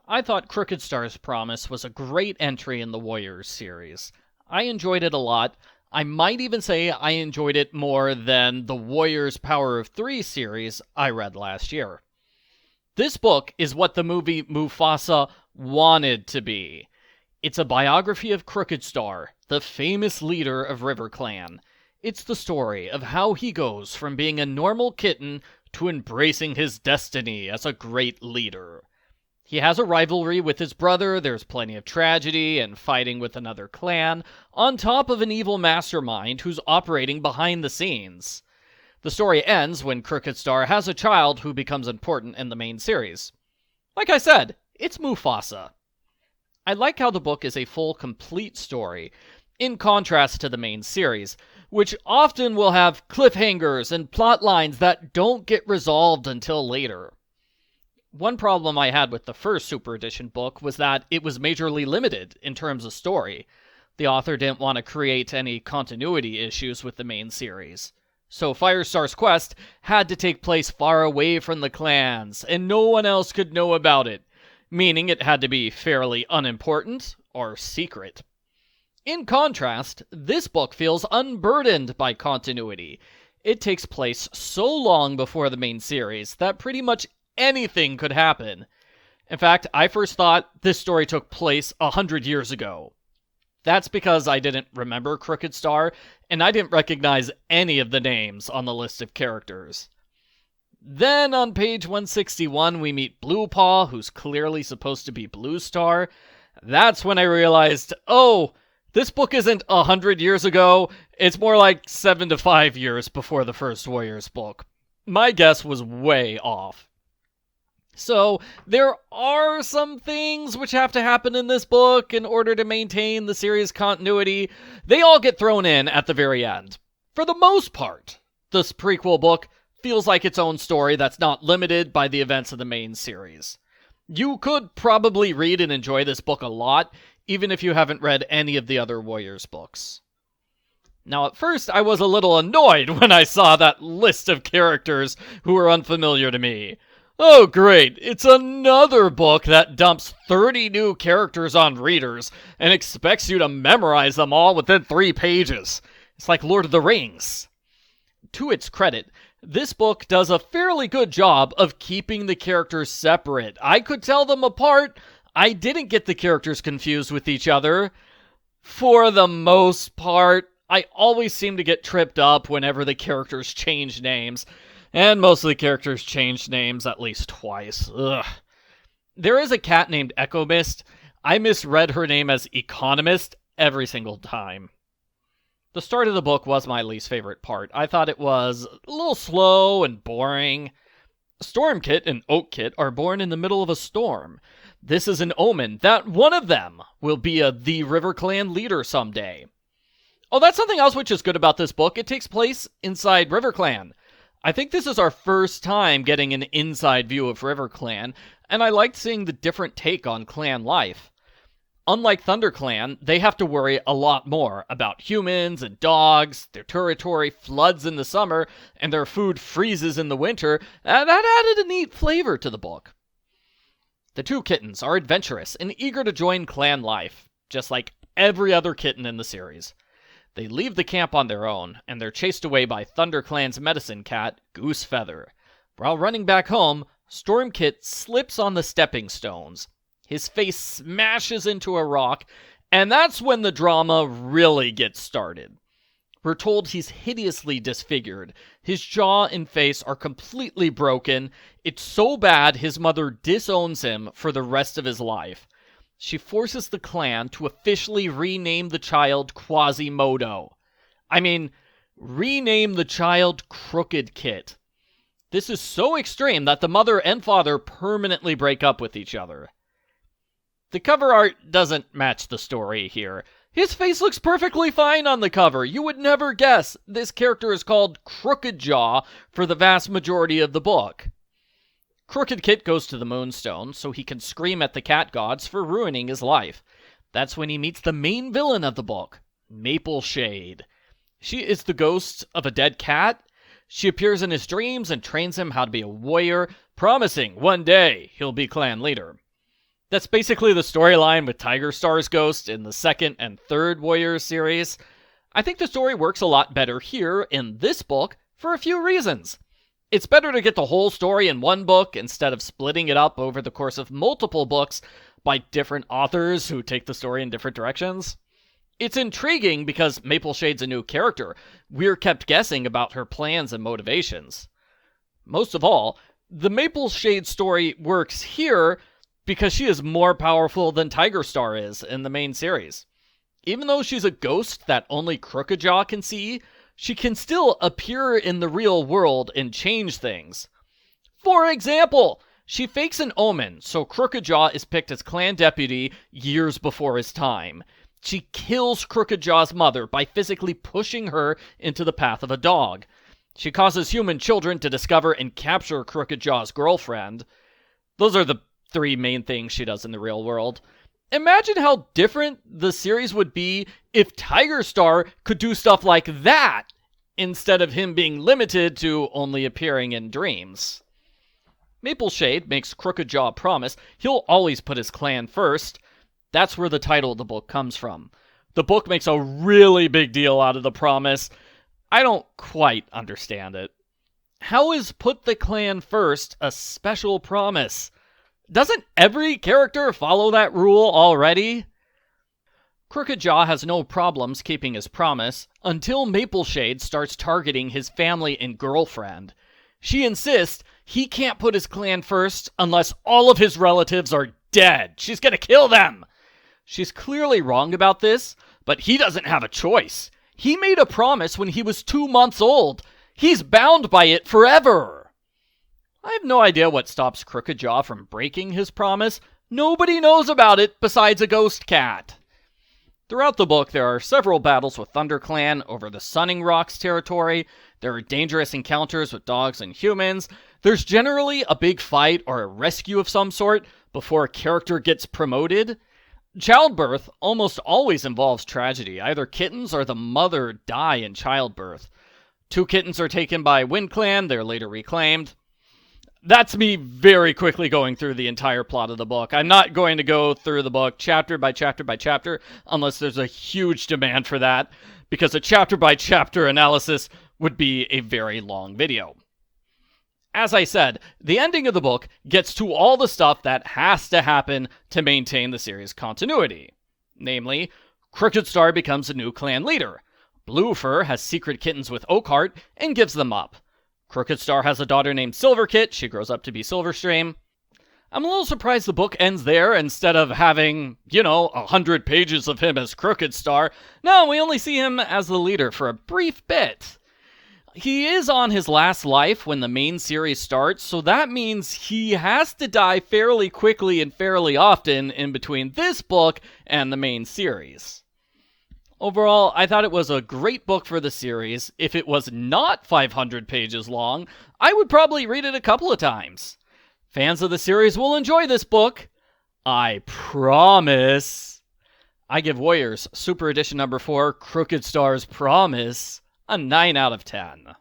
I thought Crookedstar's Promise was a great entry in the Warriors series. I enjoyed it a lot. I might even say I enjoyed it more than the Warriors Power of Three series I read last year. This book is what the movie Mufasa wanted to be. It's a biography of Crookedstar, the famous leader of RiverClan. It's the story of how he goes from being a normal kitten to embracing his destiny as a great leader. He has a rivalry with his brother, there's plenty of tragedy and fighting with another clan, on top of an evil mastermind who's operating behind the scenes. The story ends when Crookedstar has a child who becomes important in the main series. Like I said, it's Mufasa. I like how the book is a full, complete story, in contrast to the main series, which often will have cliffhangers and plot lines that don't get resolved until later. One problem I had with the first Super Edition book was that it was majorly limited in terms of story. The author didn't want to create any continuity issues with the main series. So Firestar's quest had to take place far away from the clans, and no one else could know about it, meaning it had to be fairly unimportant or secret. In contrast, this book feels unburdened by continuity. It takes place so long before the main series that pretty much anything could happen. In fact, I first thought this story took place 100 years ago. That's because I didn't remember Crookedstar, and I didn't recognize any of the names on the list of characters. Then on page 161, we meet Bluepaw, who's clearly supposed to be Bluestar. That's when I realized, oh, this book isn't 100 years ago, it's more like 7 to 5 years before the first Warriors book. My guess was way off. So, there are some things which have to happen in this book in order to maintain the series' continuity. They all get thrown in at the very end. For the most part, this prequel book feels like its own story that's not limited by the events of the main series. You could probably read and enjoy this book a lot, even if you haven't read any of the other Warriors books. Now, at first, I was a little annoyed when I saw that list of characters who were unfamiliar to me. Oh, great, it's another book that dumps 30 new characters on readers and expects you to memorize them all within 3 pages. It's like Lord of the Rings. To its credit, this book does a fairly good job of keeping the characters separate. I could tell them apart. I didn't get the characters confused with each other. For the most part, I always seem to get tripped up whenever the characters change names. And most of the characters changed names at least twice. Ugh. There is a cat named Echo Mist. I misread her name as Economist every single time. The start of the book was my least favorite part. I thought it was a little slow and boring. Stormkit and Oakkit are born in the middle of a storm. This is an omen that one of them will be the RiverClan leader someday. Oh, that's something else which is good about this book. It takes place inside RiverClan. I think this is our first time getting an inside view of RiverClan, and I liked seeing the different take on clan life. Unlike ThunderClan, they have to worry a lot more about humans and dogs, their territory floods in the summer, and their food freezes in the winter. That added a neat flavor to the book. The two kittens are adventurous and eager to join clan life, just like every other kitten in the series. They leave the camp on their own, and they're chased away by ThunderClan's medicine cat, Goosefeather. While running back home, Stormkit slips on the stepping stones. His face smashes into a rock, and that's when the drama really gets started. We're told he's hideously disfigured. His jaw and face are completely broken. It's so bad his mother disowns him for the rest of his life. She forces the clan to officially rename the child Quasimodo. I mean, rename the child Crookedkit. This is so extreme that the mother and father permanently break up with each other. The cover art doesn't match the story here. His face looks perfectly fine on the cover. You would never guess this character is called Crookedjaw for the vast majority of the book. Crookedkit goes to the Moonstone so he can scream at the cat gods for ruining his life. That's when he meets the main villain of the book, Mapleshade. She is the ghost of a dead cat. She appears in his dreams and trains him how to be a warrior, promising one day he'll be clan leader. That's basically the storyline with Tiger Star's ghost in the second and third Warriors series. I think the story works a lot better here in this book for a few reasons. It's better to get the whole story in one book instead of splitting it up over the course of multiple books by different authors who take the story in different directions. It's intriguing because Mapleshade's a new character. We're kept guessing about her plans and motivations. Most of all, the Mapleshade story works here because she is more powerful than Tiger Star is in the main series. Even though she's a ghost that only Crookedjaw can see, she can still appear in the real world and change things. For example, she fakes an omen so Crookedjaw is picked as clan deputy years before his time. She kills Crookedjaw's mother by physically pushing her into the path of a dog. She causes human children to discover and capture Crookedjaw's girlfriend. Those are the three main things she does in the real world. Imagine how different the series would be if Tiger Star could do stuff like that, instead of him being limited to only appearing in dreams. Mapleshade makes Crookedjaw promise he'll always put his clan first. That's where the title of the book comes from. The book makes a really big deal out of the promise. I don't quite understand it. How is put the clan first a special promise? Doesn't every character follow that rule already? Crookedjaw has no problems keeping his promise until Mapleshade starts targeting his family and girlfriend. She insists he can't put his clan first unless all of his relatives are dead. She's gonna kill them! She's clearly wrong about this, but he doesn't have a choice. He made a promise when he was 2 months old. He's bound by it forever. I have no idea what stops Crookedjaw from breaking his promise. Nobody knows about it besides a ghost cat. Throughout the book, there are several battles with ThunderClan over the Sunning Rocks territory. There are dangerous encounters with dogs and humans. There's generally a big fight or a rescue of some sort before a character gets promoted. Childbirth almost always involves tragedy. Either kittens or the mother die in childbirth. 2 kittens are taken by WindClan. They're later reclaimed. That's me very quickly going through the entire plot of the book. I'm not going to go through the book chapter by chapter by chapter unless there's a huge demand for that, because a chapter by chapter analysis would be a very long video. As I said, the ending of the book gets to all the stuff that has to happen to maintain the series' continuity. Namely, Crookedstar becomes a new clan leader. Bluefur has secret kittens with Oakheart and gives them up. Crookedstar has a daughter named Silverkit. She grows up to be Silverstream. I'm a little surprised the book ends there instead of having, 100 pages of him as Crookedstar. No, we only see him as the leader for a brief bit. He is on his last life when the main series starts, so that means he has to die fairly quickly and fairly often in between this book and the main series. Overall, I thought it was a great book for the series. If it was not 500 pages long, I would probably read it a couple of times. Fans of the series will enjoy this book. I promise. I give Warriors Super Edition number 4, Crookedstar's Promise, a 9 out of 10.